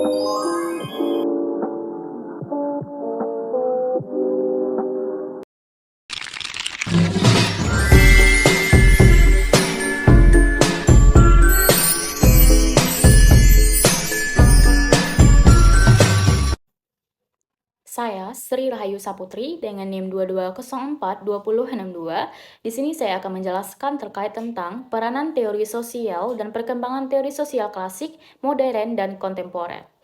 Saya Sri Rahayu Saputri dengan NIM 22042062. Di sini saya akan menjelaskan terkait tentang peranan teori sosial dan perkembangan teori sosial klasik, modern, dan kontemporer.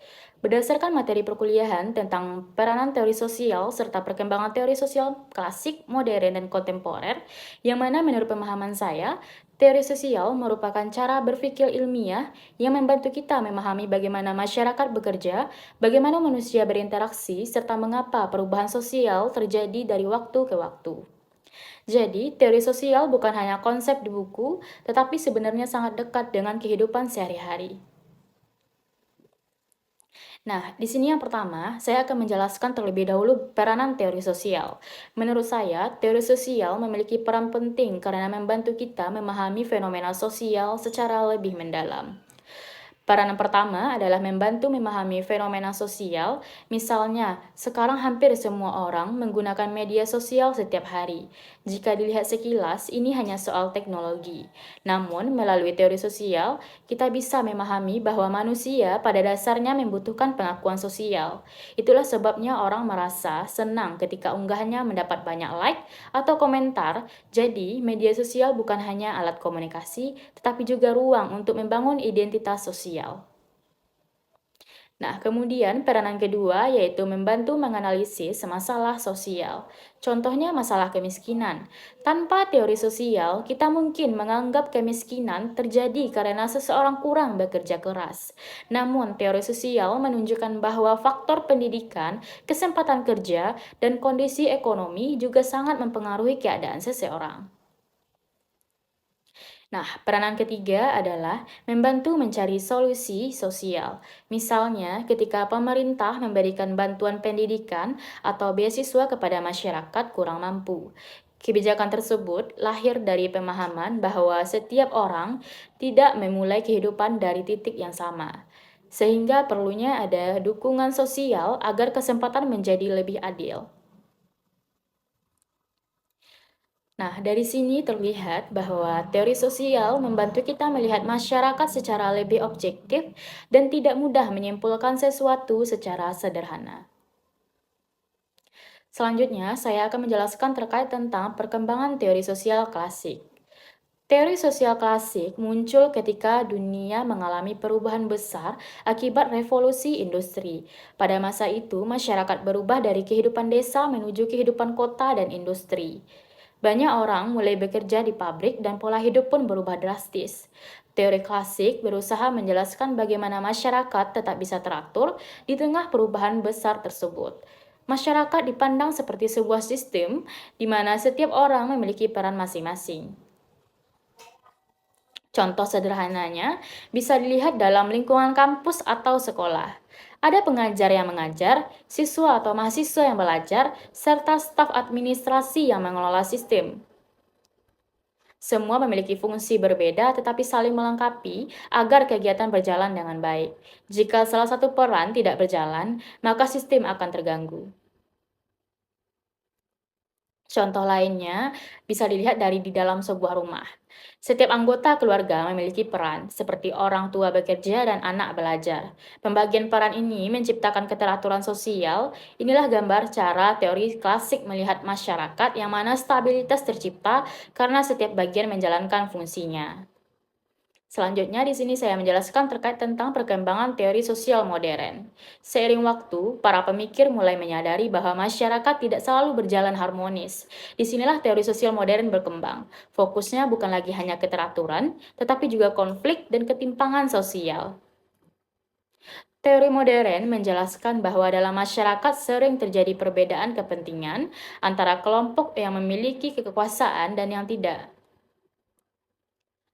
Berdasarkan materi perkuliahan tentang peranan teori sosial serta perkembangan teori sosial klasik, modern, dan kontemporer, yang mana menurut pemahaman saya, teori sosial merupakan cara berpikir ilmiah yang membantu kita memahami bagaimana masyarakat bekerja, bagaimana manusia berinteraksi, serta mengapa perubahan sosial terjadi dari waktu ke waktu. Jadi, teori sosial bukan hanya konsep di buku, tetapi sebenarnya sangat dekat dengan kehidupan sehari-hari. Nah, di sini yang pertama, saya akan menjelaskan terlebih dahulu peranan teori sosial. Menurut saya, teori sosial memiliki peran penting karena membantu kita memahami fenomena sosial secara lebih mendalam. Peranan pertama adalah membantu memahami fenomena sosial. Misalnya, sekarang hampir semua orang menggunakan media sosial setiap hari. Jika dilihat sekilas, ini hanya soal teknologi. Namun, melalui teori sosial, kita bisa memahami bahwa manusia pada dasarnya membutuhkan pengakuan sosial. Itulah sebabnya orang merasa senang ketika unggahannya mendapat banyak like atau komentar. Jadi, media sosial bukan hanya alat komunikasi, tetapi juga ruang untuk membangun identitas sosial. Nah, kemudian peranan kedua yaitu membantu menganalisis masalah sosial. Contohnya masalah kemiskinan. Tanpa teori sosial, kita mungkin menganggap kemiskinan terjadi karena seseorang kurang bekerja keras. Namun, teori sosial menunjukkan bahwa faktor pendidikan, kesempatan kerja, dan kondisi ekonomi juga sangat mempengaruhi keadaan seseorang. Nah, peranan ketiga adalah membantu mencari solusi sosial. Misalnya, ketika pemerintah memberikan bantuan pendidikan atau beasiswa kepada masyarakat kurang mampu. Kebijakan tersebut lahir dari pemahaman bahwa setiap orang tidak memulai kehidupan dari titik yang sama. Sehingga perlunya ada dukungan sosial agar kesempatan menjadi lebih adil. Nah, dari sini terlihat bahwa teori sosial membantu kita melihat masyarakat secara lebih objektif dan tidak mudah menyimpulkan sesuatu secara sederhana. Selanjutnya, saya akan menjelaskan terkait tentang perkembangan teori sosial klasik. Teori sosial klasik muncul ketika dunia mengalami perubahan besar akibat revolusi industri. Pada masa itu, masyarakat berubah dari kehidupan desa menuju kehidupan kota dan industri. Banyak orang mulai bekerja di pabrik dan pola hidup pun berubah drastis. Teori klasik berusaha menjelaskan bagaimana masyarakat tetap bisa teratur di tengah perubahan besar tersebut. Masyarakat dipandang seperti sebuah sistem di mana setiap orang memiliki peran masing-masing. Contoh sederhananya bisa dilihat dalam lingkungan kampus atau sekolah. Ada pengajar yang mengajar, siswa atau mahasiswa yang belajar, serta staf administrasi yang mengelola sistem. Semua memiliki fungsi berbeda tetapi saling melengkapi agar kegiatan berjalan dengan baik. Jika salah satu peran tidak berjalan, maka sistem akan terganggu. Contoh lainnya bisa dilihat dari di dalam sebuah rumah. Setiap anggota keluarga memiliki peran, seperti orang tua bekerja dan anak belajar. Pembagian peran ini menciptakan keteraturan sosial. Inilah gambar cara teori klasik melihat masyarakat yang mana stabilitas tercipta karena setiap bagian menjalankan fungsinya. Selanjutnya di sini saya menjelaskan terkait tentang perkembangan teori sosial modern. Seiring waktu, para pemikir mulai menyadari bahwa masyarakat tidak selalu berjalan harmonis. Disinilah teori sosial modern berkembang. Fokusnya bukan lagi hanya keteraturan, tetapi juga konflik dan ketimpangan sosial. Teori modern menjelaskan bahwa dalam masyarakat sering terjadi perbedaan kepentingan antara kelompok yang memiliki kekuasaan dan yang tidak.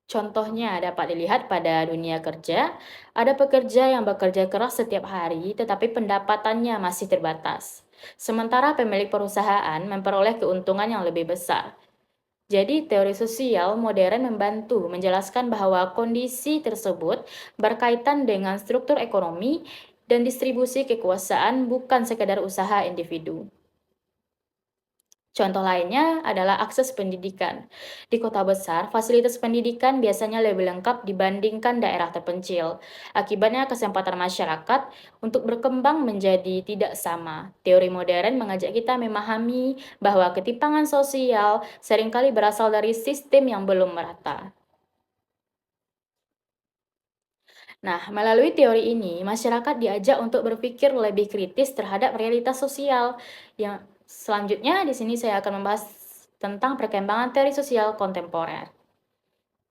Contohnya dapat dilihat pada dunia kerja, ada pekerja yang bekerja keras setiap hari tetapi pendapatannya masih terbatas. Sementara pemilik perusahaan memperoleh keuntungan yang lebih besar. Jadi, teori sosial modern membantu menjelaskan bahwa kondisi tersebut berkaitan dengan struktur ekonomi dan distribusi kekuasaan bukan sekadar usaha individu. Contoh lainnya adalah akses pendidikan. Di kota besar, fasilitas pendidikan biasanya lebih lengkap dibandingkan daerah terpencil. Akibatnya, kesempatan masyarakat untuk berkembang menjadi tidak sama. Teori modern mengajak kita memahami bahwa ketimpangan sosial seringkali berasal dari sistem yang belum merata. Nah, melalui teori ini, masyarakat diajak untuk berpikir lebih kritis terhadap realitas sosial. Yang selanjutnya di sini saya akan membahas tentang perkembangan teori sosial kontemporer.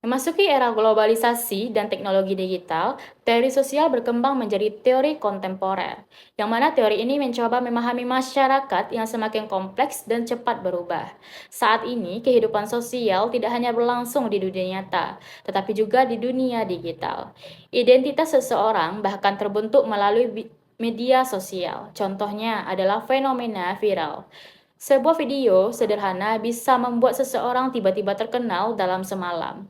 Memasuki era globalisasi dan teknologi digital, teori sosial berkembang menjadi teori kontemporer, yang mana teori ini mencoba memahami masyarakat yang semakin kompleks dan cepat berubah. Saat ini, kehidupan sosial tidak hanya berlangsung di dunia nyata, tetapi juga di dunia digital. Identitas seseorang bahkan terbentuk melalui media sosial. Contohnya adalah fenomena viral. Sebuah video sederhana bisa membuat seseorang tiba-tiba terkenal dalam semalam.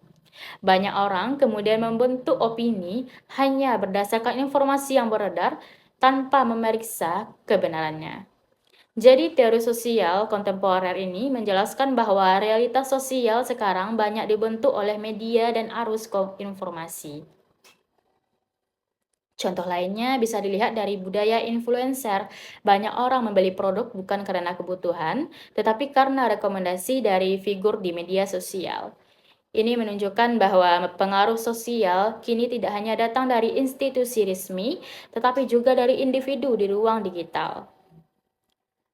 Banyak orang kemudian membentuk opini hanya berdasarkan informasi yang beredar tanpa memeriksa kebenarannya. Jadi teori sosial kontemporer ini menjelaskan bahwa realitas sosial sekarang banyak dibentuk oleh media dan arus informasi. Contoh lainnya bisa dilihat dari budaya influencer. Banyak orang membeli produk bukan karena kebutuhan, tetapi karena rekomendasi dari figur di media sosial. Ini menunjukkan bahwa pengaruh sosial kini tidak hanya datang dari institusi resmi, tetapi juga dari individu di ruang digital.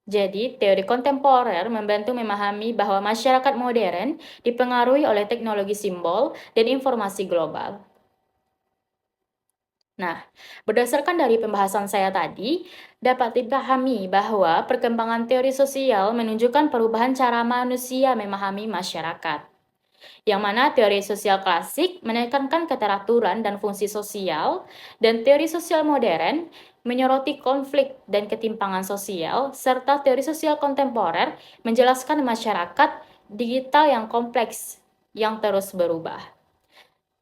Jadi, teori kontemporer membantu memahami bahwa masyarakat modern dipengaruhi oleh teknologi simbol dan informasi global. Nah, berdasarkan dari pembahasan saya tadi, dapat dipahami bahwa perkembangan teori sosial menunjukkan perubahan cara manusia memahami masyarakat. Yang mana teori sosial klasik menekankan keteraturan dan fungsi sosial, dan teori sosial modern menyoroti konflik dan ketimpangan sosial, serta teori sosial kontemporer menjelaskan masyarakat digital yang kompleks yang terus berubah.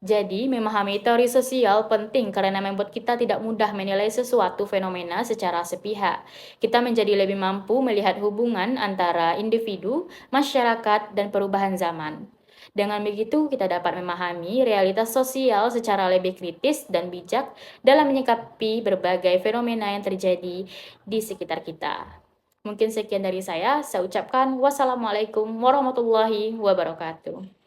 Jadi, memahami teori sosial penting karena membuat kita tidak mudah menilai sesuatu fenomena secara sepihak. Kita menjadi lebih mampu melihat hubungan antara individu, masyarakat, dan perubahan zaman. Dengan begitu, kita dapat memahami realitas sosial secara lebih kritis dan bijak dalam menyikapi berbagai fenomena yang terjadi di sekitar kita. Mungkin sekian dari saya ucapkan wassalamualaikum warahmatullahi wabarakatuh.